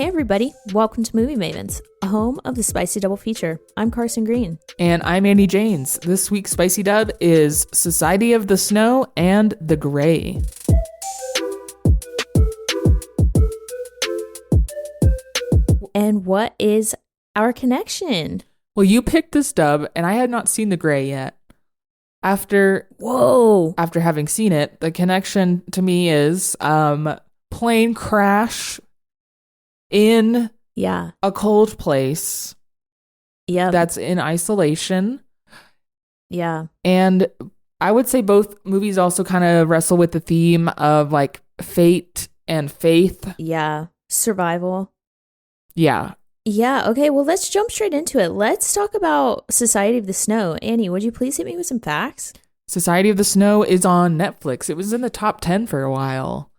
Hey everybody, welcome to Movie Mavens, a home of the spicy double feature. I'm Carsen Green. And I'm Andy Janes. This week's spicy dub is Society of the Snow and the Gray. And what is our connection? Well, you picked this dub, and I had not seen the Gray yet. After having seen it, the connection to me is plane crash in a cold place. Yeah. That's in isolation. Yeah. And I would say both movies also kind of wrestle with the theme of like fate and faith. Yeah. Survival. Yeah. Yeah. Okay. Well, let's jump straight into it. Let's talk about Society of the Snow. Annie, would you please hit me with some facts? Society of the Snow is on Netflix. It was in the top 10 for a while.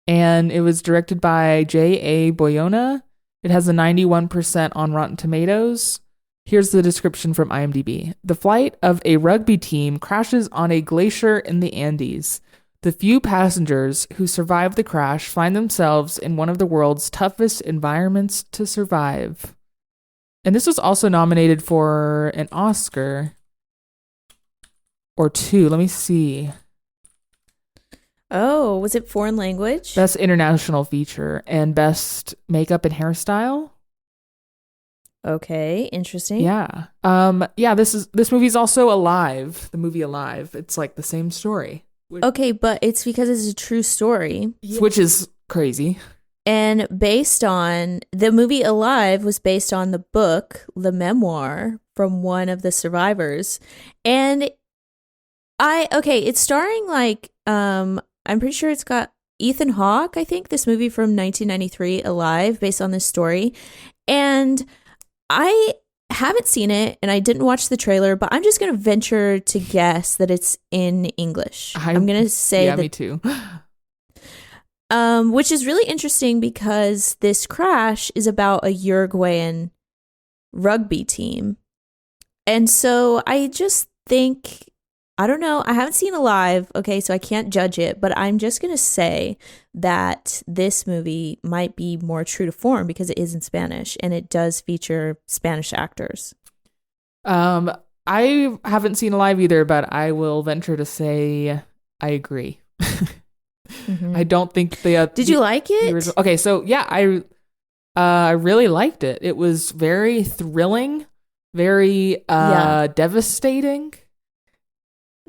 And it was directed by J.A. Boyona. It has a 91% on Rotten Tomatoes. Here's the description from IMDb. The flight of a rugby team crashes on a glacier in the Andes. The few passengers who survive the crash find themselves in one of the world's toughest environments to survive. And this was also nominated for an Oscar or two. Let me see. Oh, was it foreign language? Best international feature and best makeup and hairstyle. Okay, interesting. Yeah. This movie's also Alive. The movie Alive. It's like the same story. Okay, but it's because it's a true story. Which is crazy. And based on the movie Alive was based on the book, the memoir from one of the survivors. And it's starring I'm pretty sure it's got Ethan Hawke, I think, this movie from 1993, Alive, based on this story. And I haven't seen it and I didn't watch the trailer, but I'm just going to venture to guess that it's in English. I'm going to say that. Me too. Which is really interesting because this crash is about a Uruguayan rugby team. And so I just think, I don't know, I haven't seen Alive, okay, so I can't judge it, but I'm just going to say that this movie might be more true to form because it is in Spanish and it does feature Spanish actors. I haven't seen Alive either, but I will venture to say I agree. Mm-hmm. I don't think Did you like it? Okay, so yeah, I really liked it. It was very thrilling, very devastating.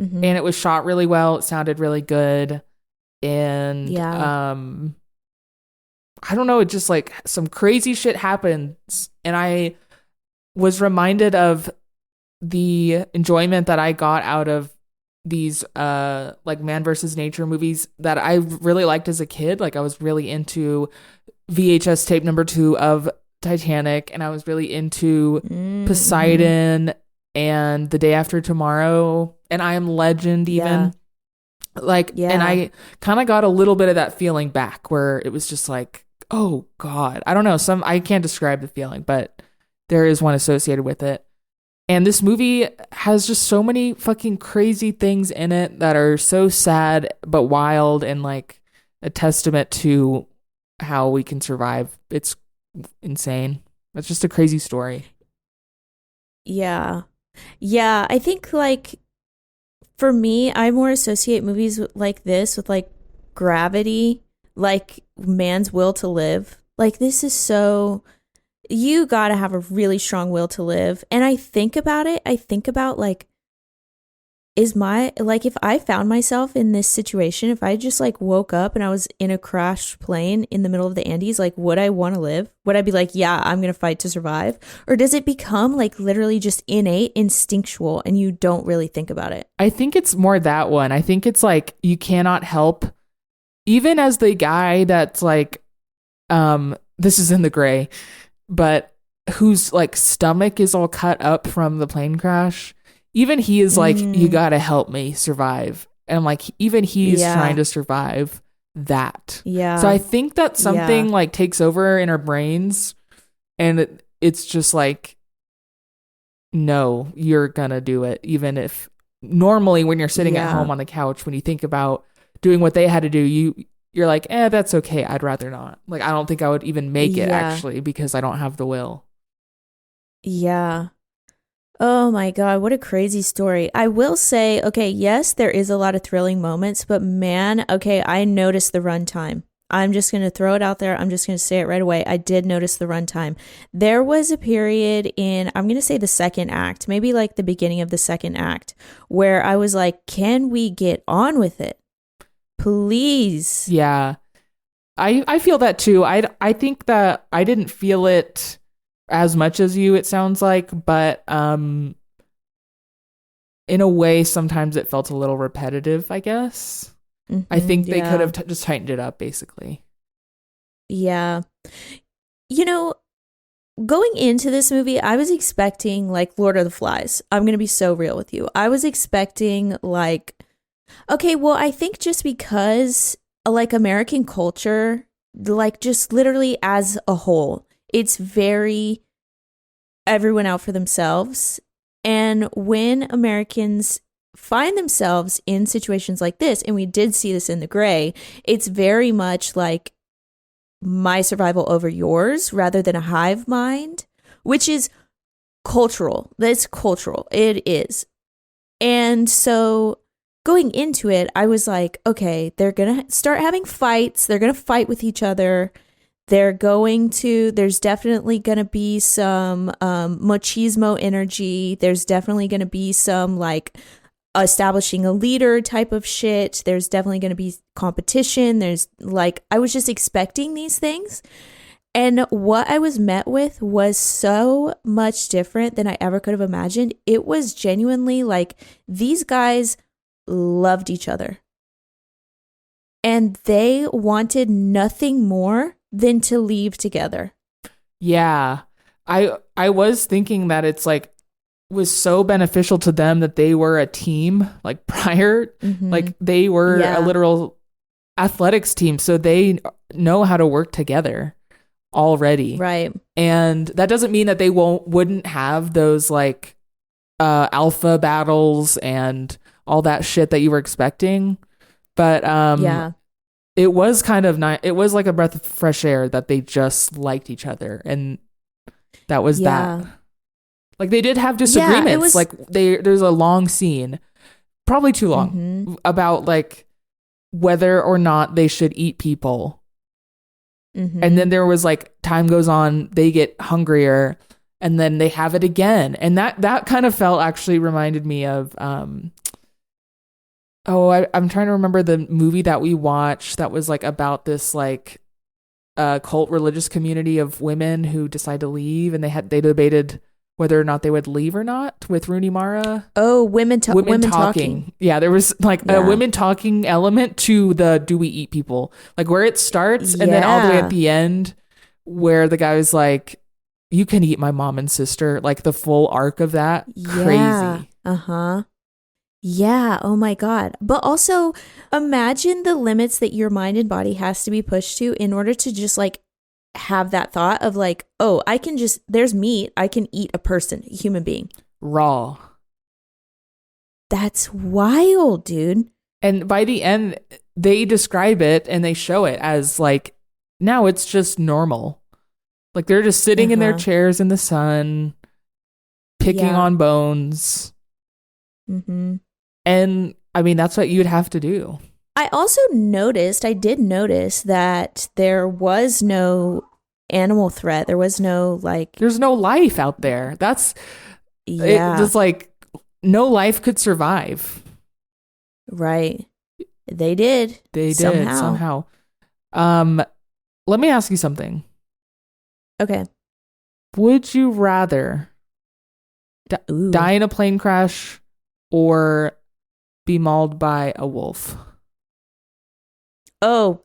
Mm-hmm. And it was shot really well. It sounded really good. And I don't know, it just like some crazy shit happens. And I was reminded of the enjoyment that I got out of these like man versus nature movies that I really liked as a kid. Like I was really into VHS tape number 2 of Titanic, and I was really into Poseidon and The Day After Tomorrow and I Am Legend even. And I kind of got a little bit of that feeling back where it was just like, oh God, I don't know, I can't describe the feeling, but there is one associated with it. And this movie has just so many fucking crazy things in it that are so sad but wild and like a testament to how we can survive. It's insane. It's just a crazy story. Yeah. Yeah, I think like for me, I more associate movies like this with like Gravity, like Man's Will to Live. Like this is so, you gotta have a really strong will to live. And I think about it, like, if I found myself in this situation, if I just like woke up and I was in a crashed plane in the middle of the Andes, like would I want to live? Would I be like, yeah, I'm going to fight to survive? Or does it become like literally just innate, instinctual, and you don't really think about it? I think it's more that one. I think it's like you cannot help, even as the guy that's like, this is in the Gray, but whose like stomach is all cut up from the plane crash. Even he is like, you gotta help me survive. And like, even he's trying to survive that. Yeah. So I think that something like takes over in our brains and it's just like, no, you're gonna do it. Even if normally when you're sitting at home on the couch, when you think about doing what they had to do, you're like, that's okay. I'd rather not. Like, I don't think I would even make it Yeah. actually because I don't have the will. Yeah. Oh my God, what a crazy story. I will say, okay, yes, there is a lot of thrilling moments, but man, okay, I noticed the runtime. I'm just going to throw it out there. I'm just going to say it right away. I did notice the runtime. There was a period in, I'm going to say the second act, maybe like the beginning of the second act, where I was like, can we get on with it? Please. Yeah. I feel that too. I think that I didn't feel it as much as you, it sounds like, but in a way sometimes it felt a little repetitive, I guess. I think they could have just tightened it up basically. Yeah. You know, going into this movie, I was expecting like Lord of the Flies. I'm going to be so real with you. I was expecting like, okay, well, I think just because like American culture, like just literally as a whole, it's very everyone out for themselves. And when Americans find themselves in situations like this, and we did see this in The Gray, it's very much like my survival over yours rather than a hive mind, which is cultural. That's cultural. It is. And so going into it, I was like, okay, they're going to start having fights. They're going to fight with each other. There's definitely going to be some machismo energy. There's definitely going to be some like establishing a leader type of shit. There's definitely going to be competition. There's like, I was just expecting these things. And what I was met with was so much different than I ever could have imagined. It was genuinely like these guys loved each other. And they wanted nothing more than to leave together. Yeah. I was thinking that it's like was so beneficial to them that they were a team like prior, like they were a literal athletics team, so they know how to work together already. Right. And that doesn't mean that they wouldn't have those like alpha battles and all that shit that you were expecting. But it was kind of nice. It was like a breath of fresh air that they just liked each other, and that was that. Like they did have disagreements. Like there's a long scene, probably too long, about like whether or not they should eat people. And then there was like time goes on, they get hungrier, and then they have it again, and that kind of actually reminded me of I'm trying to remember the movie that we watched that was like about this like cult religious community of women who decide to leave, and they debated whether or not they would leave or not, with Rooney Mara. Oh, women talking. Yeah, there was like a women talking element to the do we eat people? Like where it starts and then all the way at the end where the guy was like, you can eat my mom and sister, like the full arc of that. Crazy. Uh-huh. Yeah, oh my God. But also imagine the limits that your mind and body has to be pushed to in order to just like have that thought of like, oh, there's meat, I can eat a person, a human being. Raw. That's wild, dude. And by the end, they describe it and they show it as like, now it's just normal. Like they're just sitting in their chairs in the sun, picking on bones. And I mean, that's what you'd have to do. I did notice that there was no animal threat. There was no like... There's no life out there. It just like, no life could survive. Right. They did. They did somehow. Let me ask you something. Okay. Would you rather die in a plane crash or be mauled by a wolf? Oh,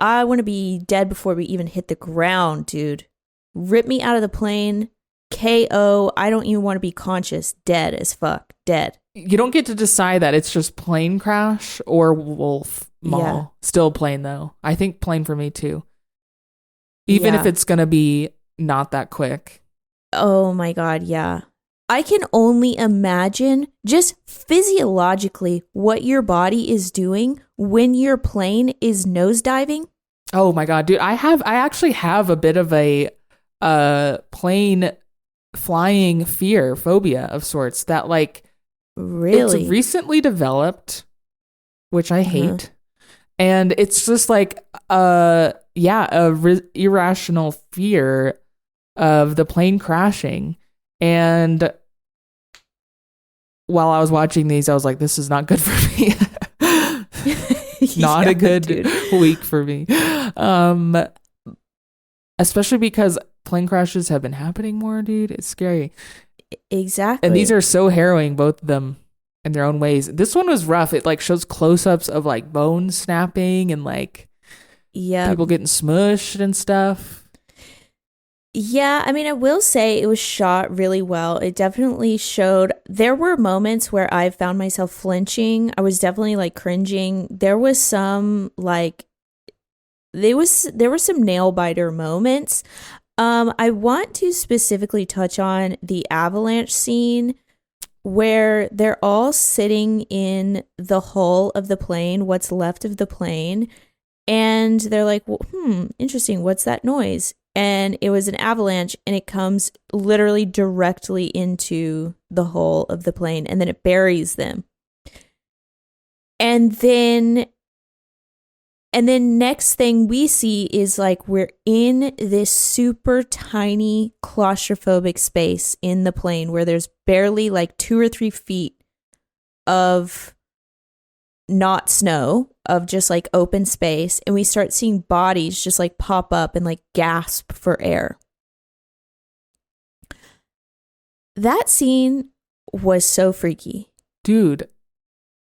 I want to be dead before we even hit the ground, dude. Rip me out of the plane, KO. I don't even want to be conscious. Dead as fuck. Dead. You don't get to decide that. It's just plane crash or wolf maul. Yeah. Still plane, though. I think plane for me, too. Even if it's going to be not that quick. Oh, my God, yeah. I can only imagine just physiologically what your body is doing when your plane is nosediving. Oh my God, dude. I actually have a bit of a plane flying phobia of sorts that like it's Really? recently developed, which I hate. And it's just like irrational fear of the plane crashing. And while I was watching these, I was like, this is not good for me. Not a good week for me. Especially because plane crashes have been happening more, dude. It's scary. Exactly. And these are so harrowing, both of them in their own ways. This one was rough. It like shows close-ups of like bones snapping and like people getting smushed and stuff. Yeah, I mean, I will say it was shot really well. It definitely showed. There were moments where I found myself flinching. I was definitely like cringing. There was some like there were some nail biter moments. I want to specifically touch on the avalanche scene where they're all sitting in the hull of the plane, what's left of the plane, and they're like, well, interesting, what's that noise? And it was an avalanche, and it comes literally directly into the hull of the plane, and then it buries them. And then next thing we see is like we're in this super tiny claustrophobic space in the plane where there's barely like 2 or 3 feet of not snow, of just like open space, and we start seeing bodies just like pop up and like gasp for air. That scene was so freaky, dude.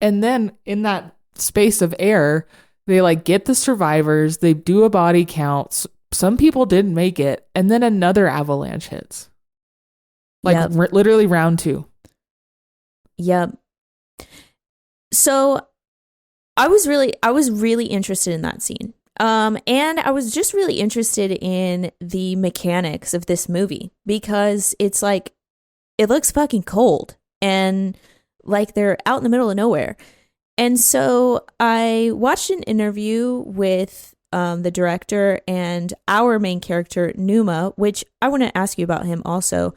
And then in that space of air, they like get the survivors, they do a body count, some people didn't make it, and then another avalanche hits, like literally round 2. Yep. So I was really interested in that scene. And I was just really interested in the mechanics of this movie, because it's like, it looks fucking cold and like they're out in the middle of nowhere. And so I watched an interview with the director and our main character, Numa, which I want to ask you about him also.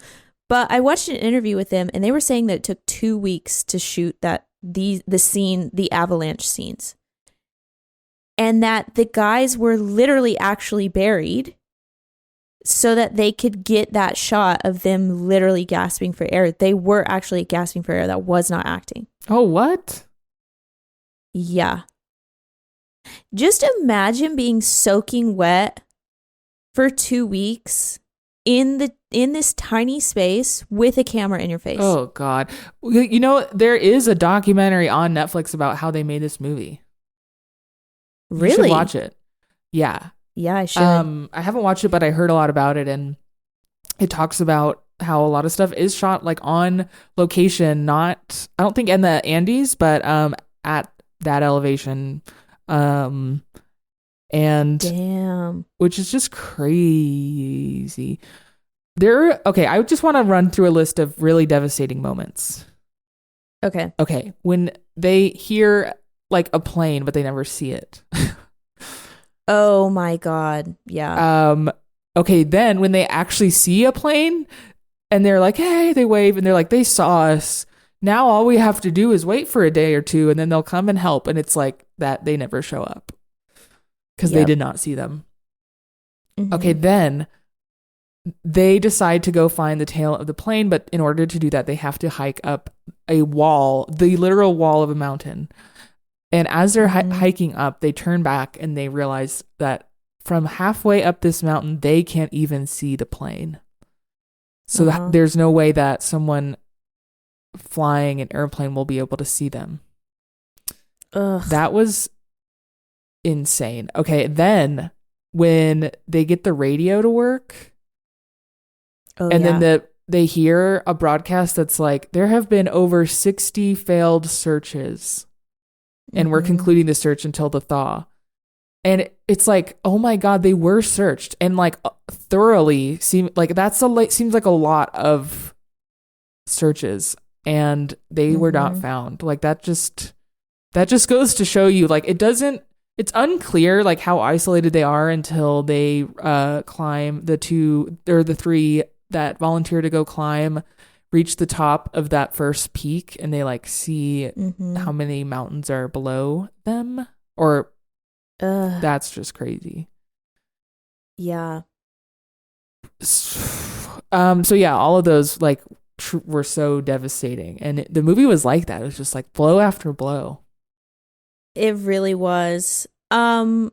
But I watched an interview with them, and they were saying that it took 2 weeks to shoot the avalanche scenes, and that the guys were literally actually buried so that they could get that shot of them literally gasping for air. They were actually gasping for air. That was not acting. Oh, what? Yeah. Just imagine being soaking wet for 2 weeks in this tiny space with a camera in your face. Oh God. You know, there is a documentary on Netflix about how they made this movie. Really? You should watch it. Yeah. Yeah, I should. I haven't watched it, but I heard a lot about it, and it talks about how a lot of stuff is shot like on location, not, I don't think in the Andes, but at that elevation. And damn, which is just crazy. Okay, I just want to run through a list of really devastating moments. Okay, when they hear like a plane but they never see it. Oh my God. Yeah. Okay, then when they actually see a plane and they're like, hey, they wave and they're like, they saw us. Now all we have to do is wait for a day or two, and then they'll come and help. And it's like that they never show up because they did not see them. Mm-hmm. Okay, then they decide to go find the tail of the plane. But in order to do that, they have to hike up a wall, the literal wall of a mountain. And as they're hiking up, they turn back and they realize that from halfway up this mountain, they can't even see the plane. So there's no way that someone flying an airplane will be able to see them. Ugh. That was insane. Okay, then when they get the radio to work, then they hear a broadcast that's like, there have been over 60 failed searches, and we're concluding the search until the thaw. And it's like, oh my God, they were searched and like thoroughly. Seems like a lot of searches, and they were not Mhm. found. Like that just goes to show you, like it's unclear like how isolated they are until they climb the three that volunteer to go climb, reach the top of that first peak, and they like see Mhm. how many mountains are below them, or that's just crazy. Yeah. So yeah, all of those like were so devastating, and the movie was like that. It was just like blow after blow. It really was. Okay,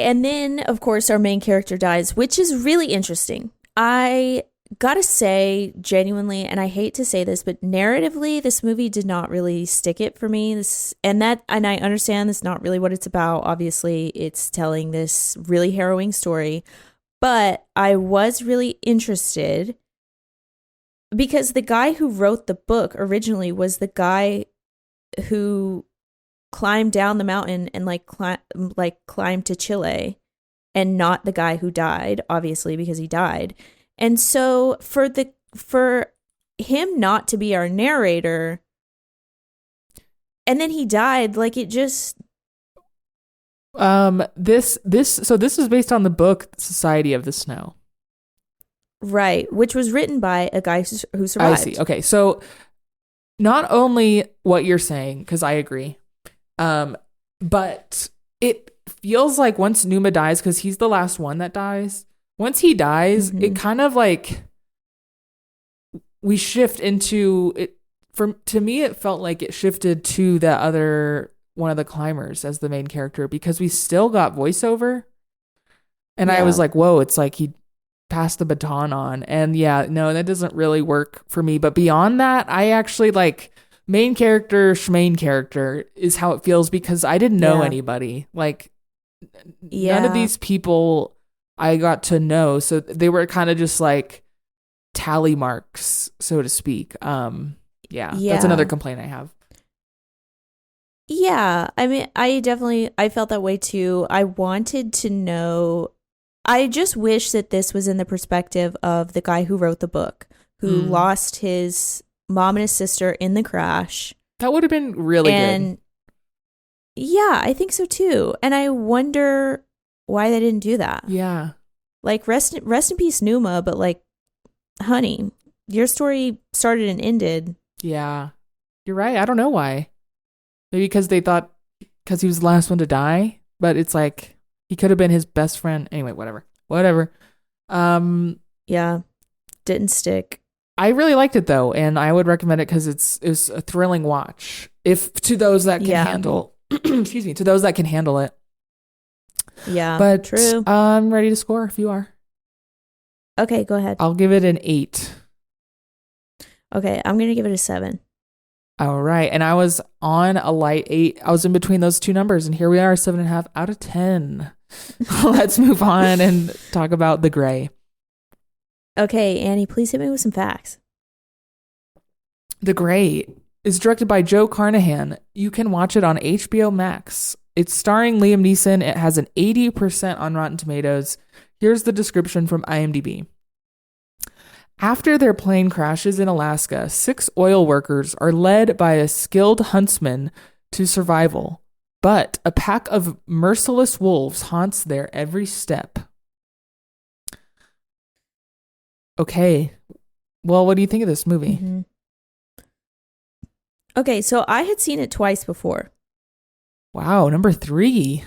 and then of course our main character dies, which is really interesting. I gotta say, genuinely, and I hate to say this, but narratively, this movie did not really stick it for me. And I understand that's not really what it's about. Obviously, it's telling this really harrowing story, but I was really interested because the guy who wrote the book originally was the guy who climbed down the mountain and climbed to Chile, and not the guy who died, obviously, because he died. And so for him not to be our narrator, and then he died, like it just this is based on the book Society of the Snow. Right, which was written by a guy who survived. I see. Okay, so not only what you're saying, because I agree, but it feels like once Numa dies, because he's the last one that dies, once he dies, it kind of like we shift into it. To me, it felt like it shifted to the other one of the climbers as the main character, because we still got voiceover, and I was like, whoa, it's like he passed the baton on. And yeah, no, that doesn't really work for me. But beyond that, I actually like main character, schmain character is how it feels, because I didn't know anybody. Like none of these people I got to know. So they were kind of just like tally marks, so to speak. That's another complaint I have. Yeah, I mean, I felt that way too. I wanted to know. I just wish that this was in the perspective of the guy who wrote the book, who lost his mom and his sister in the crash. That would have been really good. Yeah, I think so too. And I wonder why they didn't do that. Yeah. Like rest in peace, Numa, but like, honey, your story started and ended. Yeah. You're right. I don't know why. Maybe because they thought because he was the last one to die, but it's like he could have been his best friend. Anyway, whatever. Yeah, didn't stick. I really liked it though, and I would recommend it because it's a thrilling watch. If to those that can handle, excuse me, to those that can handle it. Yeah, but true. I'm ready to score if you are. Okay, go ahead. I'll give it an 8. Okay, I'm gonna give it a 7. All right, and I was on a light 8. I was in between those two numbers, and here we are, 7.5 out of 10. Let's move on and talk about The Grey. Okay, Annie, please hit me with some facts. The Grey is directed by Joe Carnahan. You can watch it on HBO Max. It's starring Liam Neeson. It has an 80% on Rotten Tomatoes. Here's the description from IMDb. After their plane crashes in Alaska, 6 oil workers are led by a skilled huntsman to survival, but a pack of merciless wolves haunts their every step. Okay, well, what do you think of this movie? Mm-hmm. Okay, so I had seen it twice before. Wow, number 3.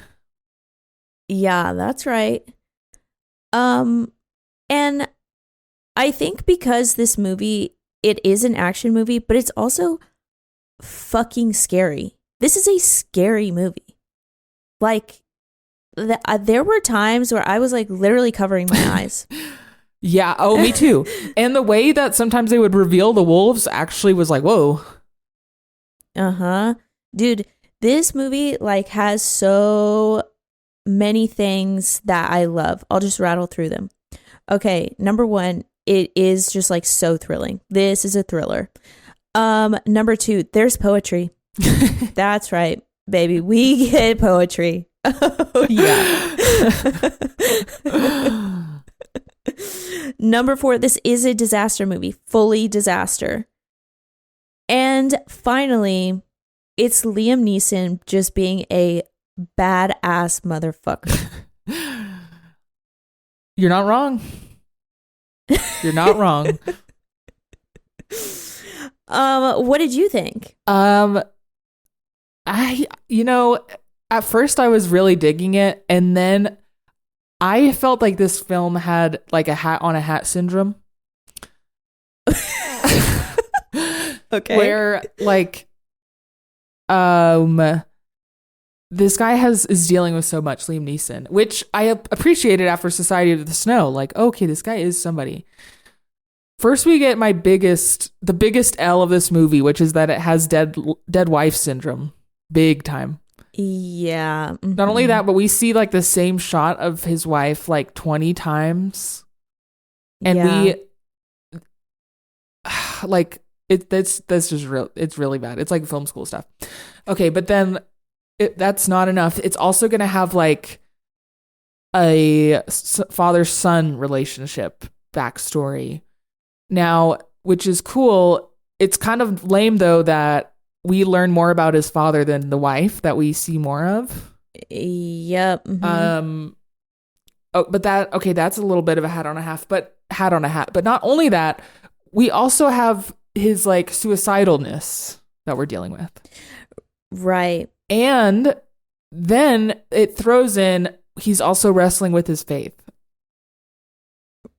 Yeah, that's right. And I think because this movie, it is an action movie, but it's also fucking scary. This is a scary movie. Like, there were times where I was like literally covering my eyes. Yeah, oh, me too. And the way that sometimes they would reveal the wolves actually was like, whoa. Uh-huh. Dude, this movie like has so many things that I love. I'll just rattle through them. Okay, number 1, it is just like so thrilling. This is a thriller. Number 2, there's poetry. That's right, baby. We get poetry. Oh yeah. Number 4, this is a disaster movie, fully disaster. And finally, it's Liam Neeson just being a badass motherfucker. You're not wrong. You're not wrong. What did you think? At first I was really digging it, and then I felt like this film had like a hat on a hat syndrome. Okay. Where like this guy is dealing with so much, Liam Neeson, which I appreciated after Society of the Snow. Like, okay, this guy is somebody. First, we get the biggest L of this movie, which is that it has dead wife syndrome, big time. Yeah. Mm-hmm. Not only that, but we see like the same shot of his wife like 20 times, and we like that's just real. It's really bad. It's like film school stuff. Okay, but then that's not enough. It's also gonna have like a father-son relationship backstory now, which is cool. It's kind of lame though that we learn more about his father than the wife that we see more of. Yep. Mm-hmm. That's a little bit of a hat on a hat. But not only that, we also have his like suicidalness that we're dealing with. Right. And then it throws in he's also wrestling with his faith.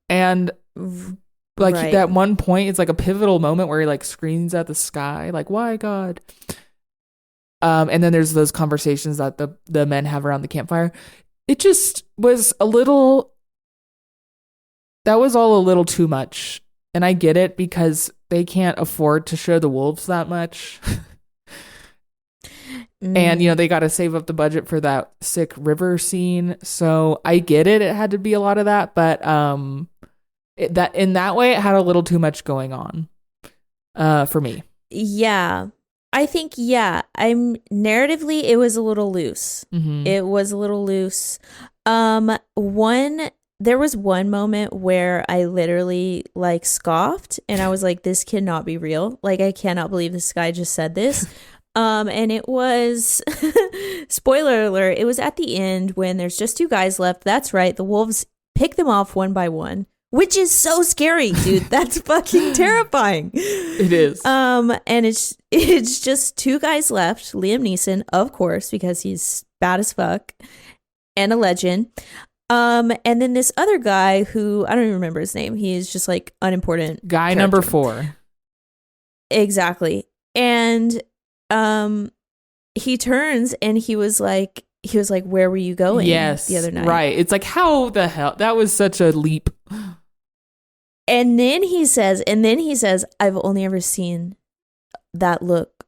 And like that one point, it's like a pivotal moment where he like screams at the sky, like, why God? And then there's those conversations that the men have around the campfire. It just was that was all a little too much. And I get it because they can't afford to show the wolves that much. And, they got to save up the budget for that sick river scene. So I get it. It had to be a lot of that. But that in that way, it had a little too much going on for me. Yeah. I think, narratively, it was a little loose. Mm-hmm. It was a little loose. There was one moment where I literally like scoffed and I was like, this cannot be real. Like, I cannot believe this guy just said this. And it was, spoiler alert, it was at the end when there's just 2 guys left. That's right. The wolves pick them off one by one, which is so scary, dude. That's fucking terrifying. It is. And it's just 2 guys left. Liam Neeson, of course, because he's bad as fuck and a legend. And then this other guy who I don't even remember his name. He's just like unimportant. Guy number 4. Exactly. And he turns and he was like, where were you going? Yes, the other night? Right. It's like, how the hell? That was such a leap. And then he says, I've only ever seen that look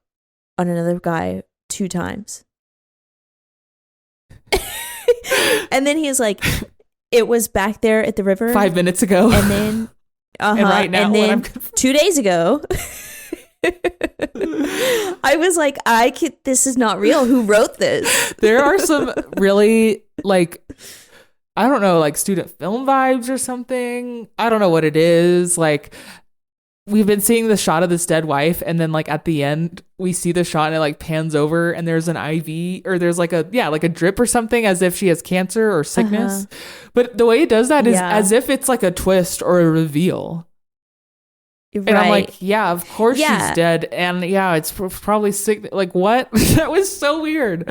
on another guy 2 times. And then he's like, it was back there at the river 5 minutes ago. And then, and right now, and then 2 days ago, I was like, this is not real. Who wrote this? There are some really like, I don't know, like student film vibes or something. I don't know what it is. Like, we've been seeing the shot of this dead wife, and then like at the end we see the shot and it like pans over and there's an IV or there's like a drip or something as if she has cancer or sickness. But the way it does that is as if it's like a twist or a reveal. Right. And I'm like, yeah, of course she's dead. And it's probably sick. Like, what? That was so weird.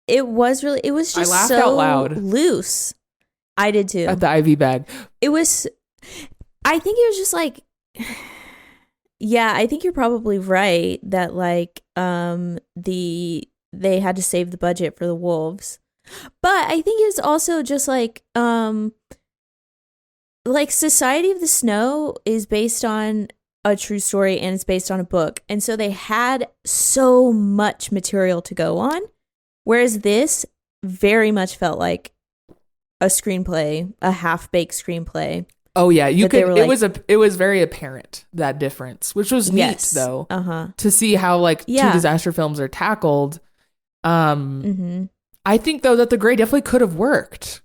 It was just I laughed out loud. Loose. I did too. At the IV bag. I think it was just like, I think you're probably right that like they had to save the budget for the wolves. But I think it's also just like Society of the Snow is based on a true story and it's based on a book. And so they had so much material to go on. Whereas this very much felt like a screenplay, a half-baked screenplay. Oh yeah, it was very apparent, that difference, which was neat though. To see how like 2 disaster films are tackled. I think though that the gray definitely could have worked.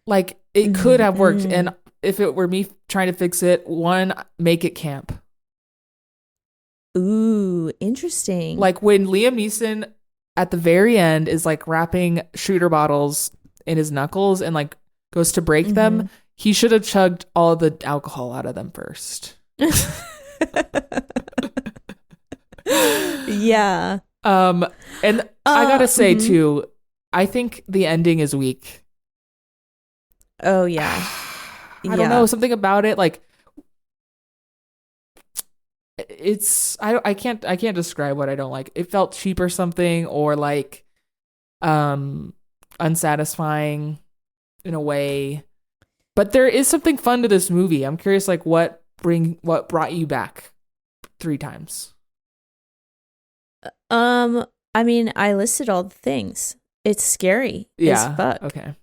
Like It could have worked. Mm-hmm. And if it were me trying to fix it, one, make it camp. Ooh, interesting. Like when Liam Neeson at the very end is like wrapping shooter bottles in his knuckles and like goes to break Mm-hmm. them, he should have chugged all the alcohol out of them first. Yeah. And I gotta say mhm. too, I think the ending is weak. Oh yeah. I don't know, Yeah. something about it, like it's I can't describe what I don't like. It felt cheap or something, or like unsatisfying in a way. But there is something fun to this movie. I'm curious, like what brought you back 3 times? I mean, I listed all the things. It's scary as Yeah. fuck. Okay. And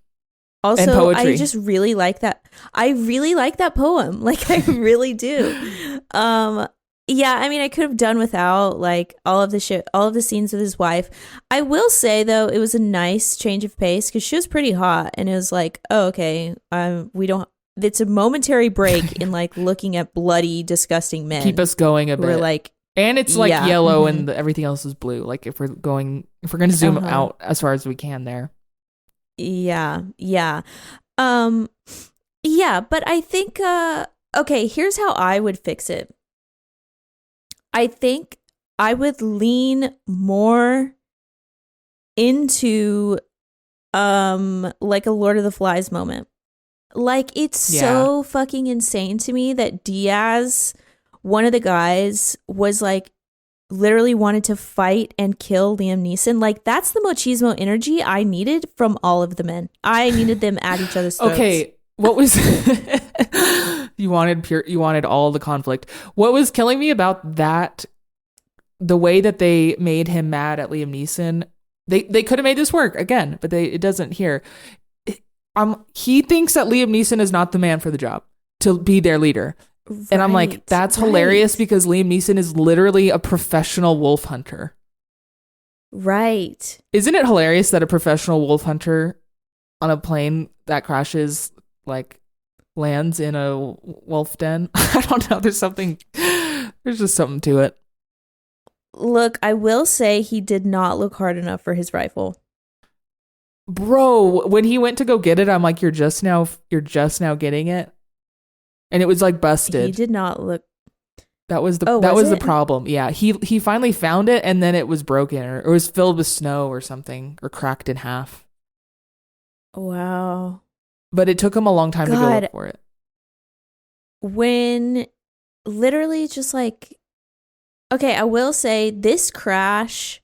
Also, poetry. I just really like that. I really like that poem. Like I really do. Yeah, I mean I could have done without like all of the scenes with his wife. I will say though, it was a nice change of pace cuz she was pretty hot and it was like, "Oh, okay. We don't it's a momentary break in like looking at bloody disgusting men." Keep us going a who are bit. like, And it's like yeah. yellow Mhm. and everything else is blue. Like if we're going to zoom Uh-huh. out as far as we can there. Yeah. Yeah. Um yeah, but I think okay, here's how I would fix it. I think I would lean more into like a Lord of the Flies moment. Like it's so fucking insane to me that Diaz, one of the guys, was like literally wanted to fight and kill Liam Neeson. Like that's the machismo energy I needed from all of the men. I needed them at each other's throats. Okay, what was you wanted all the conflict. What was killing me about that, the way that they made him mad at Liam Neeson, they could have made this work again, but it doesn't here. He thinks that Liam Neeson is not the man for the job to be their leader. Right, and I'm like, that's hilarious because Liam Neeson is literally a professional wolf hunter. Right. Isn't it hilarious that a professional wolf hunter on a plane that crashes like lands in a wolf den? I don't know. There's just something to it. Look, I will say he did not look hard enough for his rifle. Bro, when he went to go get it, I'm like, you're just now getting it. And it was like busted. He did not look. That was the problem. Yeah, he finally found it and then it was broken or it was filled with snow or something or cracked in half. Wow. But it took him a long time to go look for it. When literally just like, okay, I will say this crash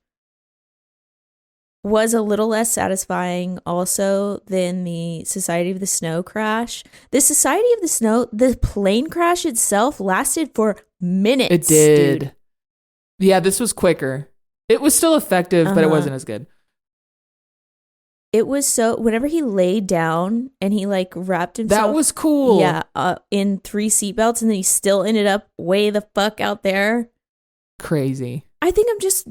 was a little less satisfying also than the Society of the Snow crash. The Society of the Snow, the plane crash itself lasted for minutes. It did. Dude. Yeah, this was quicker. It was still effective, but it wasn't as good. It was so, whenever he laid down and he like wrapped himself. That was cool. Yeah, in 3 seatbelts and then he still ended up way the fuck out there. Crazy. I think I'm just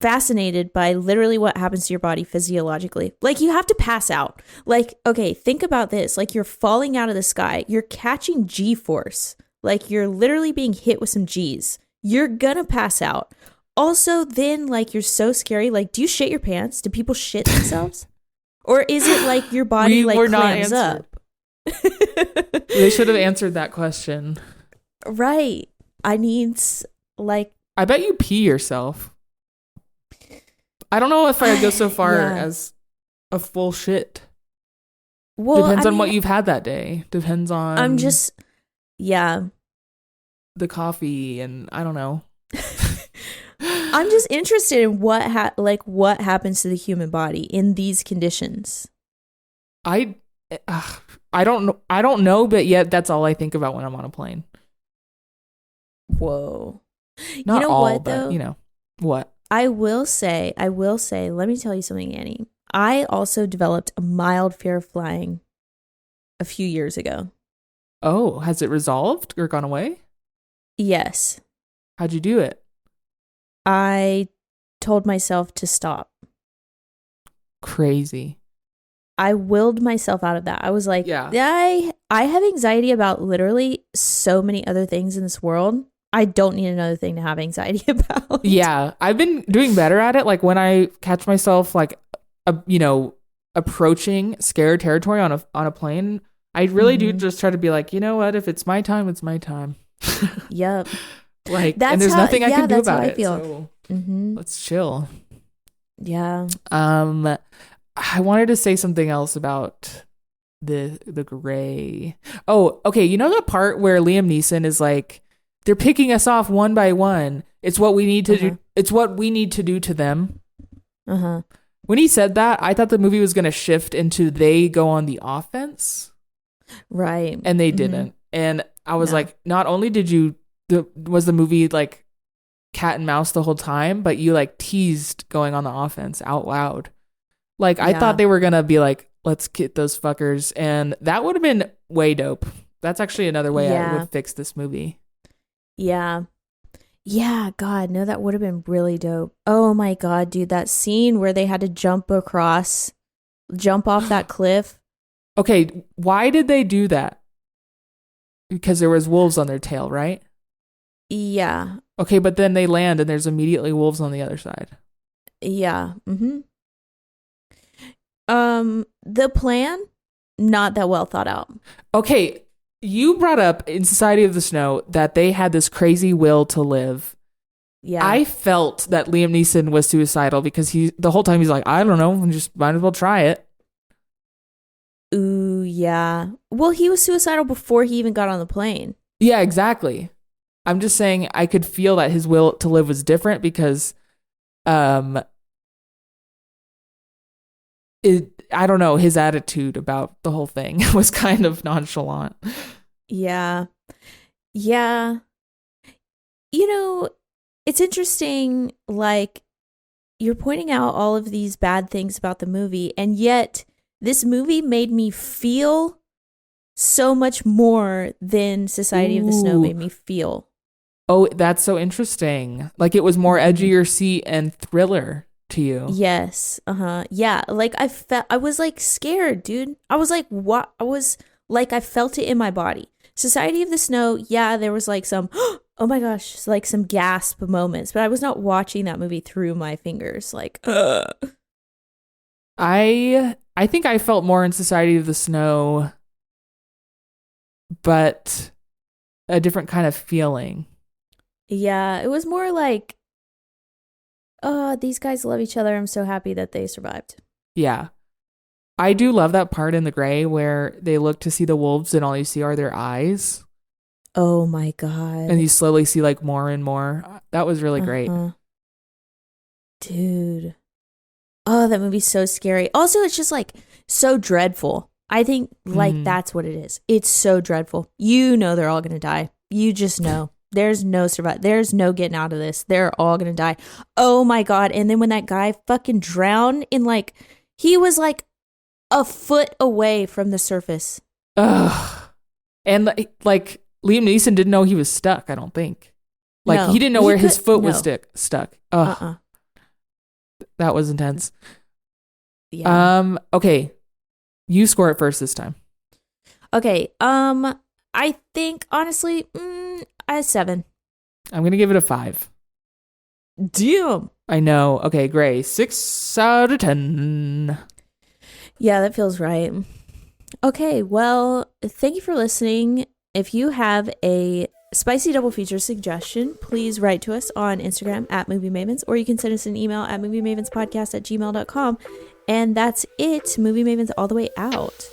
fascinated by literally what happens to your body physiologically. Like you have to pass out. Like, okay, think about this. Like you're falling out of the sky. You're catching G-force. Like you're literally being hit with some G's. You're gonna pass out. Also, then like you're so scary. Like, do you shit your pants? Do people shit themselves? Or is it like your body clams up? They should have answered that question. Right. I bet you pee yourself. I don't know if I'd go so far as a full shit. Well, depends on what you've had that day. Depends on. The coffee and I don't know. I'm just interested in what happens to the human body in these conditions. I don't know, but yet that's all I think about when I'm on a plane. Whoa. Not you know all, what, though? But you know what? I will say, let me tell you something, Annie. I also developed a mild fear of flying a few years ago. Oh, has it resolved or gone away? Yes. How'd you do it? I told myself to stop. Crazy. I willed myself out of that. I was like, Yeah. I have anxiety about literally so many other things in this world. I don't need another thing to have anxiety about. Yeah, I've been doing better at it. Like when I catch myself like, approaching scared territory on a plane, I really do just try to be like, you know what? If it's my time, it's my time. Yep. Like, and there's nothing I can do about it. Feel. So let's chill. Yeah. I wanted to say something else about the gray. Oh, okay. You know the part where Liam Neeson is like, they're picking us off one by one. It's what we need to do. It's what we need to do to them. When he said that, I thought the movie was going to shift into they go on the offense. Right. And they didn't. And I was like, not only was the movie like cat and mouse the whole time, but you like teased going on the offense out loud. Like I thought they were going to be like, let's get those fuckers. And that would have been way dope. That's actually another way I would fix this movie. Yeah. Yeah, God, no, that would have been really dope. Oh my God, dude, that scene where they had to jump off that cliff. Okay, why did they do that? Because there was wolves on their tail, right? Yeah. Okay, but then they land and there's immediately wolves on the other side. Yeah. The plan, not that well thought out. Okay. You brought up in Society of the Snow that they had this crazy will to live. Yeah. I felt that Liam Neeson was suicidal because the whole time he's like, I don't know, just might as well try it. Ooh, yeah. Well, he was suicidal before he even got on the plane. Yeah, exactly. I'm just saying I could feel that his will to live was different because I don't know, his attitude about the whole thing was kind of nonchalant. Yeah. Yeah. You know, it's interesting, like, you're pointing out all of these bad things about the movie, and yet this movie made me feel so much more than Society of the Snow made me feel. Oh, that's so interesting. Like, it was more edgier seat and thriller to you. Yes. Yeah. Like I was like scared, dude. I was like, what? I felt it in my body. Society of the Snow. Yeah. There was like some, oh my gosh, like some gasp moments, but I was not watching that movie through my fingers. Like, I think I felt more in Society of the Snow, but a different kind of feeling. Yeah. It was more like, oh, these guys love each other. I'm so happy that they survived. Yeah. I do love that part in The Gray where they look to see the wolves and all you see are their eyes. Oh my God. And you slowly see like more and more. That was really great. Dude. Oh, that movie's so scary. Also, it's just like so dreadful. I think like that's what it is. It's so dreadful. You know they're all going to die. You just know. There's no survive. There's no getting out of this. They're all going to die. Oh my God. And then when that guy fucking drowned in like, he was like a foot away from the surface. Ugh. And like Liam Neeson didn't know he was stuck, I don't think. Like he didn't know where his foot was stuck. Ugh. That was intense. Yeah. Okay. You score it first this time. Okay. I think honestly, I 7. I'm going to give it a 5. Damn. I know. Okay, Gray. 6 out of 10. Yeah, that feels right. Okay, well, thank you for listening. If you have a spicy double feature suggestion, please write to us on Instagram at Movie Mavens, or you can send us an email at moviemavenspodcast@gmail.com. And that's it. Movie Mavens all the way out.